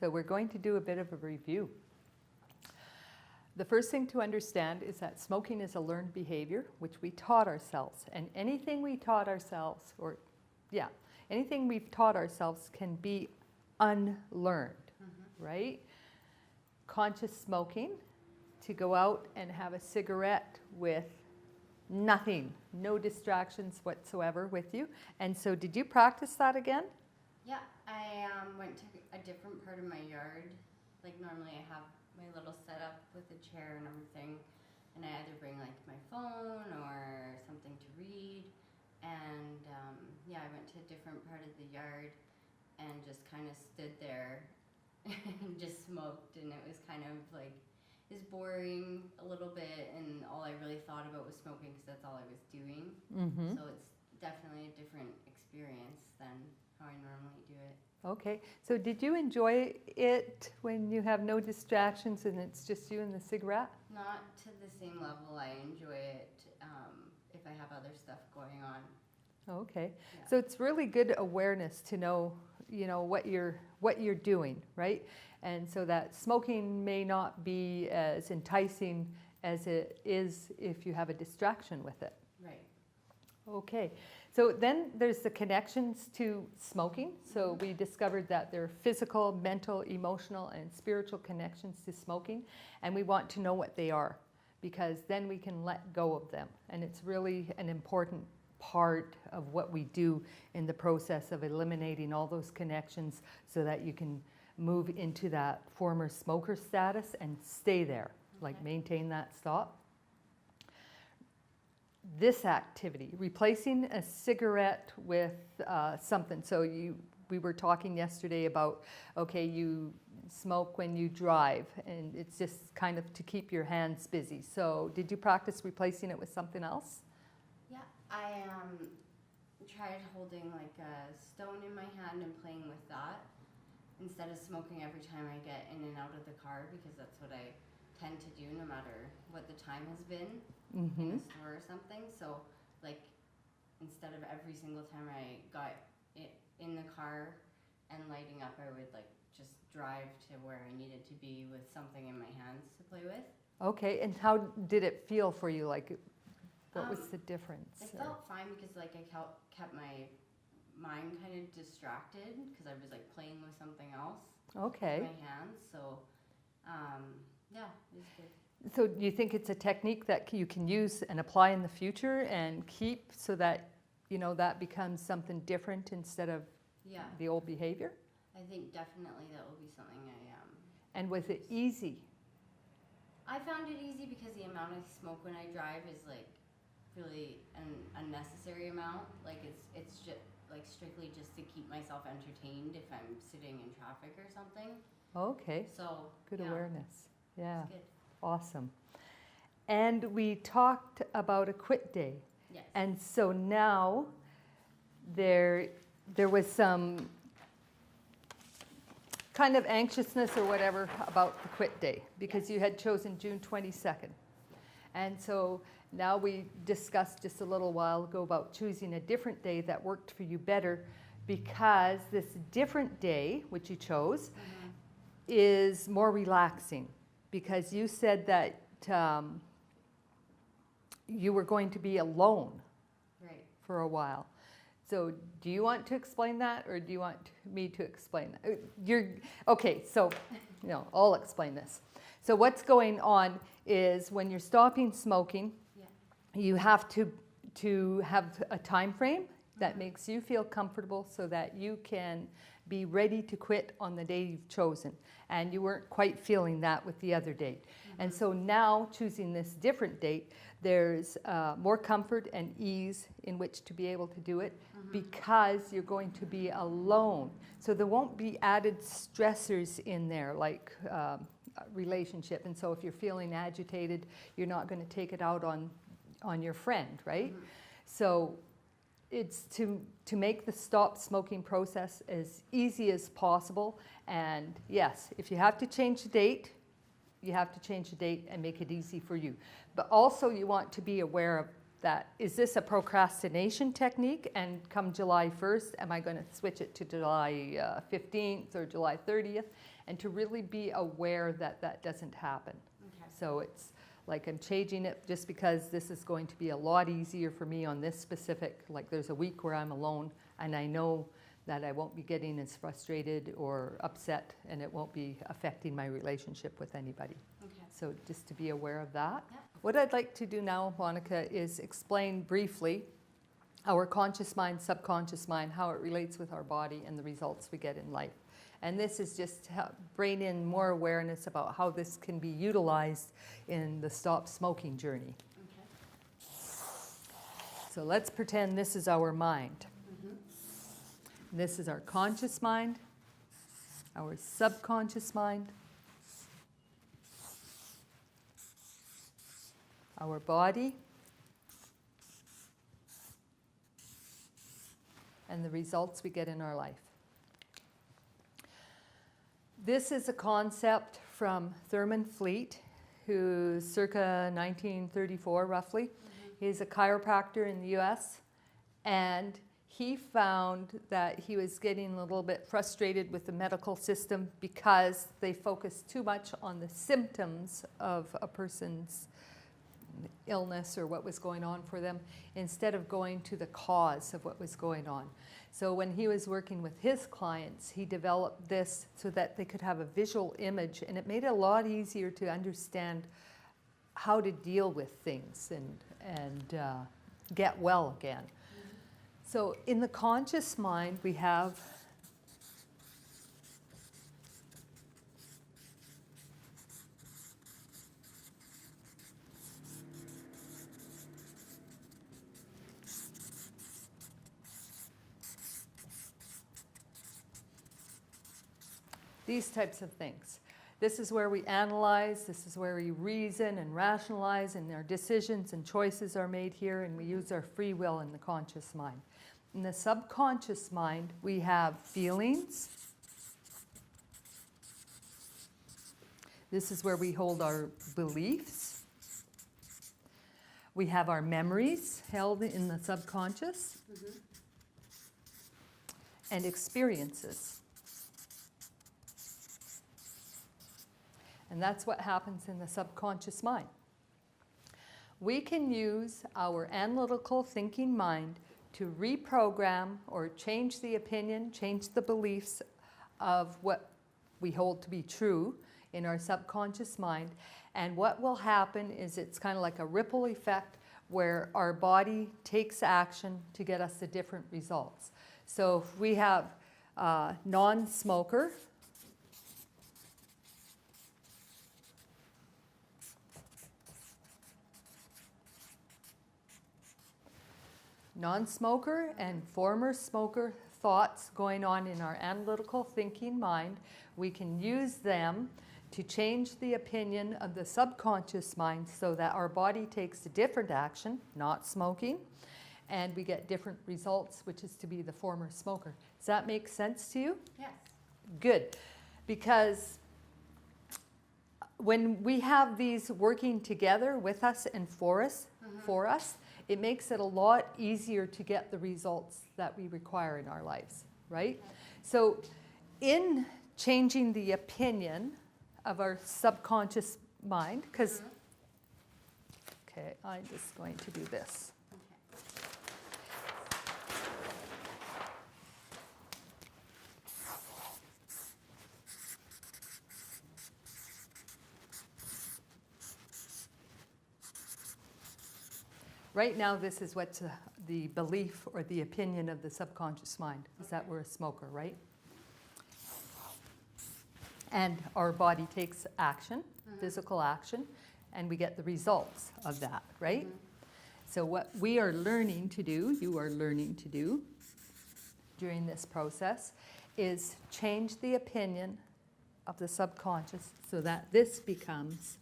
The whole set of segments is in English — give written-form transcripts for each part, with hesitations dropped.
So we're going to do a bit of a review. The first thing to understand is that smoking is a learned behavior, which we taught ourselves. And anything we taught ourselves, anything we've taught ourselves can be unlearned, right? Conscious smoking, to go out and have a cigarette with nothing, no distractions whatsoever with you. And so did you practice that again? Yeah, I went to a different part of my yard. Like normally I have my little setup with a chair and everything, and I either bring like my phone or something to read, and I went to a different part of the yard and just kind of stood there and just smoked, and it was kind of like, it was boring a little bit, and all I really thought about was smoking because that's all I was doing. So it's definitely a different experience than how I normally do it. Okay, so did you enjoy it when you have no distractions and it's just you and the cigarette? Not to the same level. I enjoy it if I have other stuff going on. Okay, Yeah. so it's really good awareness to know, what you're doing, right? And so that smoking may not be as enticing as it is if you have a distraction with it. Right. Okay, so then there's the connections to smoking. So we discovered that there are physical, mental, emotional, and spiritual connections to smoking, and we want to know what they are, because then we can let go of them. And it's really an important part of what we do in the process of eliminating all those connections so that you can move into that former smoker status and stay there, like maintain that stop. This activity, replacing a cigarette with something. So we were talking yesterday about, okay, you smoke when you drive, and it's just kind of to keep your hands busy. So did you practice replacing it with something else? Yeah, I tried holding like a stone in my hand and playing with that instead of smoking every time I get in and out of the car, because that's what I tend to do no matter what the time has been in a store or something. So like instead of every single time I got it in the car and lighting up, I would like just drive to where I needed to be with something in my hands to play with. Okay, and how did it feel for you? Like, what was the difference? It felt fine because like I kept my mind kind of distracted because I was like playing with something else. Okay. With my hands, so yeah, it was good. So do you think it's a technique that you can use and apply in the future and keep so that, that becomes something different instead of the old behavior? I think definitely that will be something I And was it easy? I found it easy because the amount I smoke when I drive is like really an unnecessary amount. Like it's just like strictly just to keep myself entertained if I'm sitting in traffic or something. Okay. So good awareness. Yeah. It's good. Awesome. And we talked about a quit day. Yes. And so now there was some kind of anxiousness or whatever about the quit day because you had chosen June 22nd. And so now we discussed just a little while ago about choosing a different day that worked for you better, because this different day, which you chose, is more relaxing, because you said that you were going to be alone for a while. So do you want to explain that, or do you want me to explain that? Okay, so I'll explain this. So what's going on is when you're stopping smoking, you have to have a time frame that makes you feel comfortable so that you can be ready to quit on the day you've chosen. And you weren't quite feeling that with the other date. And so now, choosing this different date, there's more comfort and ease in which to be able to do it, because you're going to be alone. So there won't be added stressors in there, like relationship. And so if you're feeling agitated, you're not going to take it out on your friend, right? So it's to make the stop smoking process as easy as possible. And yes, if you have to change the date, you have to change the date and make it easy for you. But also you want to be aware of that, is this a procrastination technique, and come July 1st, am I going to switch it to July 15th or July 30th? And to really be aware that that doesn't happen. Okay. So it's like I'm changing it just because this is going to be a lot easier for me on this specific, like there's a week where I'm alone and I know that I won't be getting as frustrated or upset, and it won't be affecting my relationship with anybody. Okay. So just to be aware of that. Yep. What I'd like to do now, Monica, is explain briefly our conscious mind, subconscious mind, how it relates with our body and the results we get in life. And this is just to help bring in more awareness about how this can be utilized in the stop smoking journey. Okay. So let's pretend this is our mind. Mm-hmm. This is our conscious mind, our subconscious mind, our body, and the results we get in our life. This is a concept from Thurman Fleet, who's circa 1934 roughly. Mm-hmm. He's a chiropractor in the US, and he found that he was getting a little bit frustrated with the medical system because they focused too much on the symptoms of a person's illness or what was going on for them, instead of going to the cause of what was going on. So when he was working with his clients, he developed this so that they could have a visual image, and it made it a lot easier to understand how to deal with things and get well again. Mm-hmm. So in the conscious mind, we have these types of things. This is where we analyze, this is where we reason and rationalize, and our decisions and choices are made here, and we use our free will in the conscious mind. In the subconscious mind, we have feelings. This is where we hold our beliefs. We have our memories held in the subconscious, Mm-hmm. and experiences. And that's what happens in the subconscious mind. We can use our analytical thinking mind to reprogram or change the opinion, change the beliefs of what we hold to be true in our subconscious mind. And what will happen is it's kind of like a ripple effect where our body takes action to get us the different results. So if we have a non-smoker, non-smoker and former smoker thoughts going on in our analytical thinking mind, we can use them to change the opinion of the subconscious mind so that our body takes a different action, not smoking, and we get different results, which is to be the former smoker. Does that make sense to you? Yes. Good, because when we have these working together with us and for us, it makes it a lot easier to get the results that we require in our lives, right? So in changing the opinion of our subconscious mind, because, okay, I'm just going to do this. Right now, this is what's the belief or the opinion of the subconscious mind, is that we're a smoker, right? And our body takes action, physical action, and we get the results of that, right? So what we are learning to do, you are learning to do during this process, is change the opinion of the subconscious so that this becomes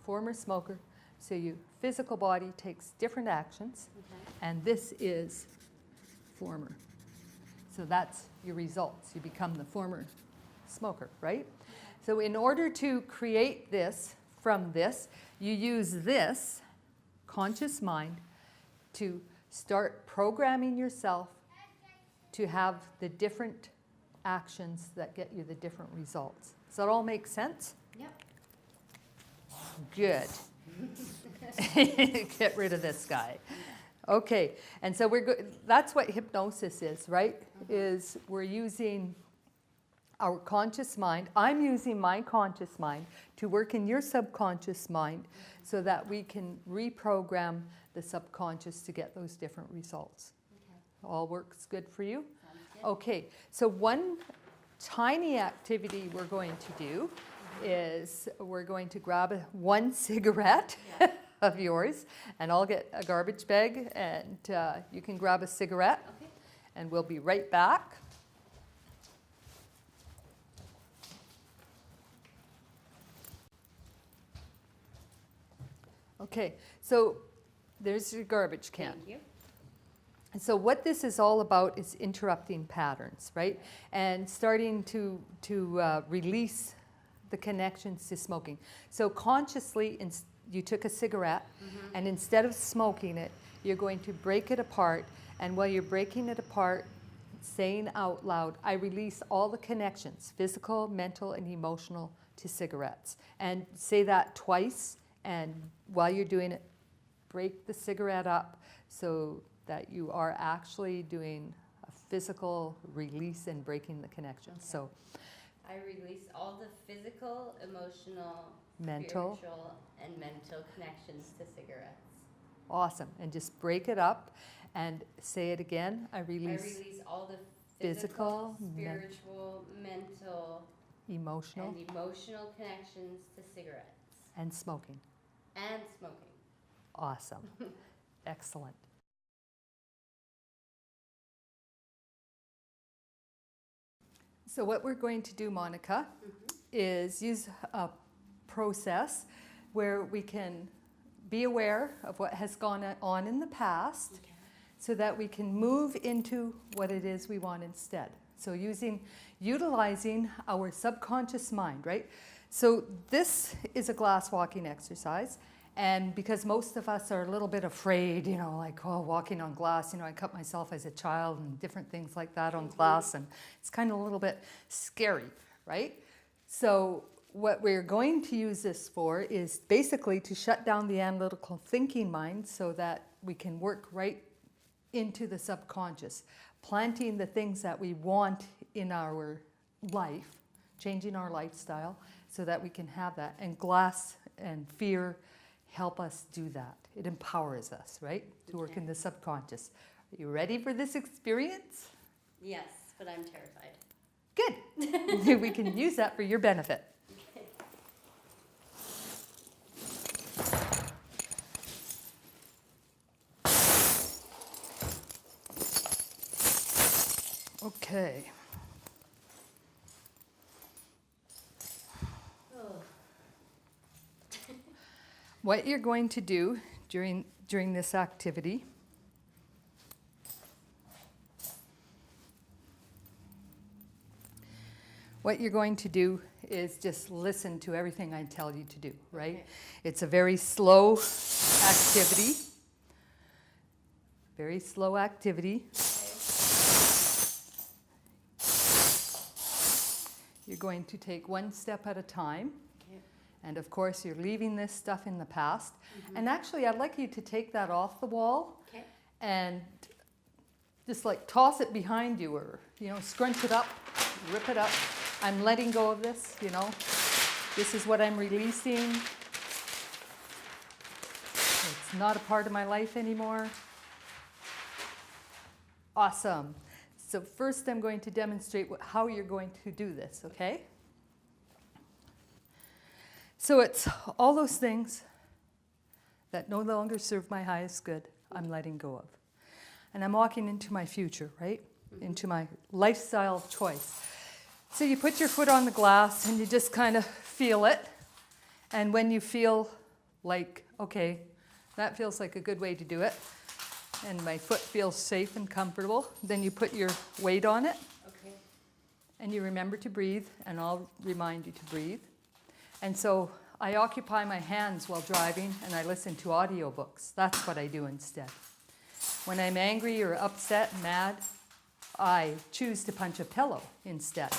former smoker. So your physical body takes different actions, and this is former. So that's your results. You become the former smoker, right? So in order to create this from this, you use this conscious mind to start programming yourself to have the different actions that get you the different results. Does that all make sense? Yep. Good. Get rid of this guy. Okay, and so that's what hypnosis is, right? Is we're using our conscious mind. I'm using my conscious mind to work in your subconscious mind so that we can reprogram the subconscious to get those different results. Okay. All works good for you? Sounds good. Okay, so one tiny activity we're going to do is we're going to grab one cigarette of yours, and I'll get a garbage bag, and you can grab a cigarette, Okay. and we'll be right back. Okay, so there's your garbage can. Thank you. And so what this is all about is interrupting patterns, right? And starting to release the connections to smoking. So consciously, you took a cigarette, and instead of smoking it, you're going to break it apart. And while you're breaking it apart, saying out loud, I release all the connections, physical, mental, and emotional, to cigarettes. And say that twice, and while you're doing it, break the cigarette up so that you are actually doing a physical release and breaking the connections. Okay. So I release all the physical, emotional, mental, spiritual, and mental connections to cigarettes. awesome. And just break it up and say it again. I I release release all the physical, physical, spiritual, mental, emotional, and emotional connections to cigarettes and smoking. and smoking. Awesome. Excellent. So what we're going to do, Monica, is use a process where we can be aware of what has gone on in the past Okay. so that we can move into what it is we want instead. So utilizing our subconscious mind, right? So this is a glass walking exercise. And because most of us are a little bit afraid, like, oh, walking on glass, I cut myself as a child and different things like that on glass, and it's kind of a little bit scary, right? So what we're going to use this for is basically to shut down the analytical thinking mind so that we can work right into the subconscious, planting the things that we want in our life, changing our lifestyle so that we can have that. And glass and fear help us do that. It empowers us, right, to work in the subconscious. Are you ready for this experience? Yes, but I'm terrified. Good. We can use that for your benefit. Okay. Oh. What you're going to do during this activity is just listen to everything I tell you to do, right? Okay. It's a very slow activity. Very slow activity. You're going to take one step at a time. Okay. And of course, you're leaving this stuff in the past. And actually, I'd like you to take that off the wall Okay. and just like toss it behind you, or, scrunch it up, rip it up. I'm letting go of this, This is what I'm releasing. It's not a part of my life anymore. Awesome. So first I'm going to demonstrate how you're going to do this, okay? So it's all those things that no longer serve my highest good, I'm letting go of. And I'm walking into my future, right? Into my lifestyle of choice. So you put your foot on the glass and you just kind of feel it. And when you feel like, okay, that feels like a good way to do it, and my foot feels safe and comfortable, then you put your weight on it Okay. And you remember to breathe, and I'll remind you to breathe. And so I occupy my hands while driving, and I listen to audiobooks. That's what I do instead. When I'm angry or upset, mad, I choose to punch a pillow instead.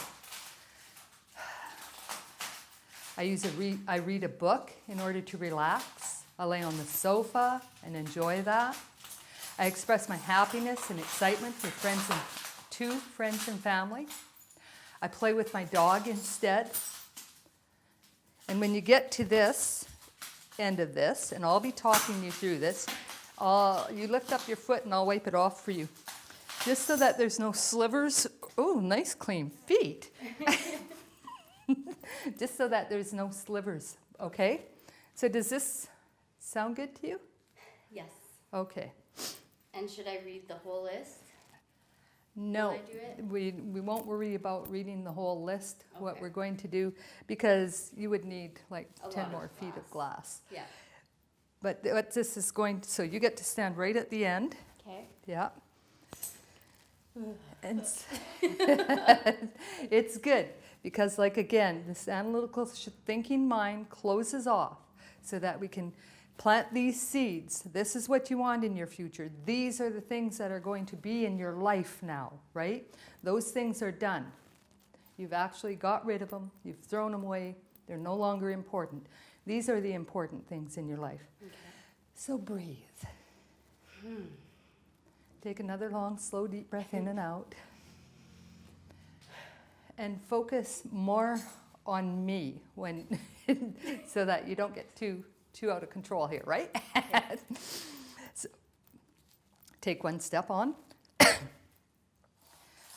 I read a book in order to relax. I lay on the sofa and enjoy that. I express my happiness and excitement with friends and family. I play with my dog instead. And when you get to this end of this, and I'll be talking you through this, you lift up your foot and I'll wipe it off for you. Just so that there's no slivers. Oh, nice clean feet. Just so that there's no slivers, okay? So does this sound good to you? Yes. Okay. And should I read the whole list? No, Will I do it? we won't worry about reading the whole list, what Okay. we're going to do, because you would need like A 10 lot more of feet of glass. Yeah. But what this is going to, so you get to stand right at the end. Okay. Yeah. And it's good because, like, again, this analytical thinking mind closes off so that we can plant these seeds. This is what you want in your future. These are the things that are going to be in your life now, right? Those things are done. You've actually got rid of them. You've thrown them away. They're no longer important. These are the important things in your life. Okay. So breathe. Take another long, slow, deep breath in and out. And focus more on me when, so that you don't get too out of control here, right? So, take one step on.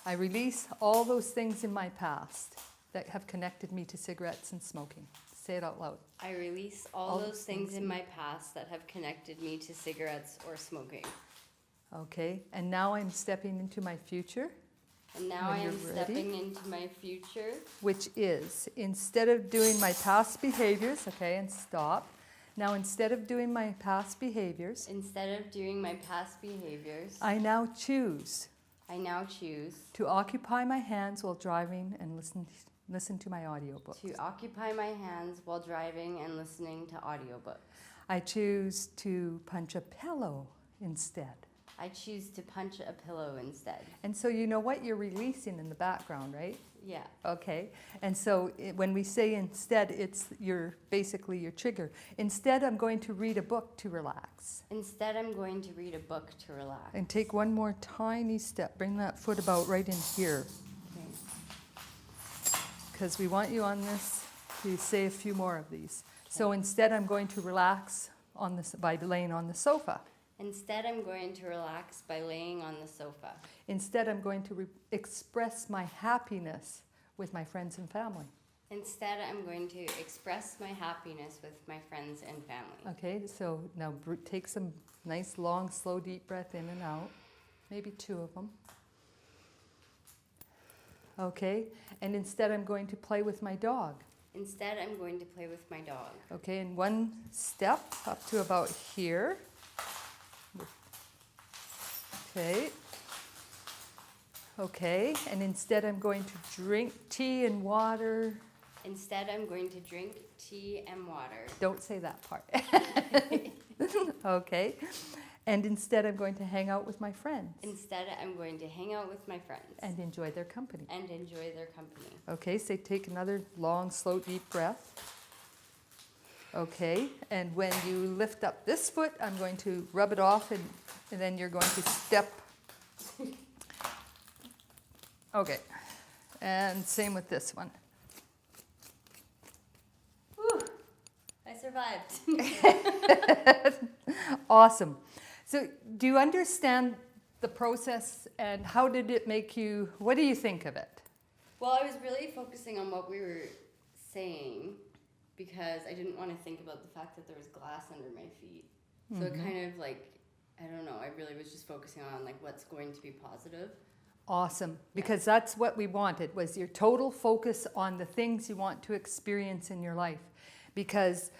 I release all those things in my past that have connected me to cigarettes and smoking. Say it out loud. I release all those things in my past that have connected me to cigarettes or smoking. Okay, and now I'm stepping into my future. And now When I am you're ready. stepping into my future. Which is, instead of doing my past behaviors, okay, and stop. Now, instead of doing my past behaviors, Instead of doing my past behaviors, I now choose I now choose to occupy my hands while driving and listen to my audiobook. to occupy my hands while driving and listening to audiobooks. I choose to punch a pillow instead. I choose to punch a pillow instead. And so you know what you're releasing in the background, right? Yeah. Okay, and so when we say instead, it's basically your trigger. Instead, I'm going to read a book to relax. Instead, I'm going to read a book to relax. And take one more tiny step. Bring that foot about right in here. Okay. Because we want you on this to say a few more of these. So instead, I'm going to relax by laying on the sofa. Instead, I'm going to relax by laying on the sofa. Instead, I'm going to express my happiness with my friends and family. Instead, I'm going to express my happiness with my friends and family. Okay, so now take some nice, long, slow, deep breath in and out. Maybe 2 of them. Okay, and instead I'm going to play with my dog. Instead, I'm going to play with my dog. Okay, and one step up to about here. Okay. Okay, and instead I'm going to drink tea and water. Instead, I'm going to drink tea and water. Don't say that part. Okay. And instead I'm going to hang out with my friends. Instead, I'm going to hang out with my friends. And enjoy their company. And enjoy their company. Okay, so take another long, slow, deep breath. Okay, and when you lift up this foot, I'm going to rub it off, and then you're going to step. Okay, and same with this one. Whew, I survived. Awesome. So do you understand the process, and how did it make you, what do you think of it? Well, I was really focusing on what we were saying because I didn't want to think about the fact that there was glass under my feet. So it kind of like, I don't know, I really was just focusing on like what's going to be positive. Awesome, because that's what we wanted, was your total focus on the things you want to experience in your life. Because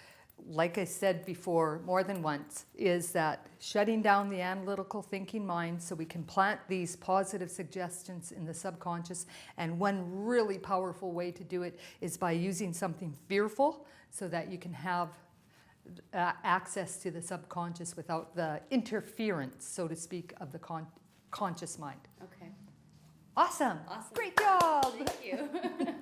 like I said before more than once, is that shutting down the analytical thinking mind so we can plant these positive suggestions in the subconscious. And one really powerful way to do it is by using something fearful so that you can have access to the subconscious without the interference, so to speak, of the conscious mind. Okay. Awesome. Awesome. Great job. Thank you.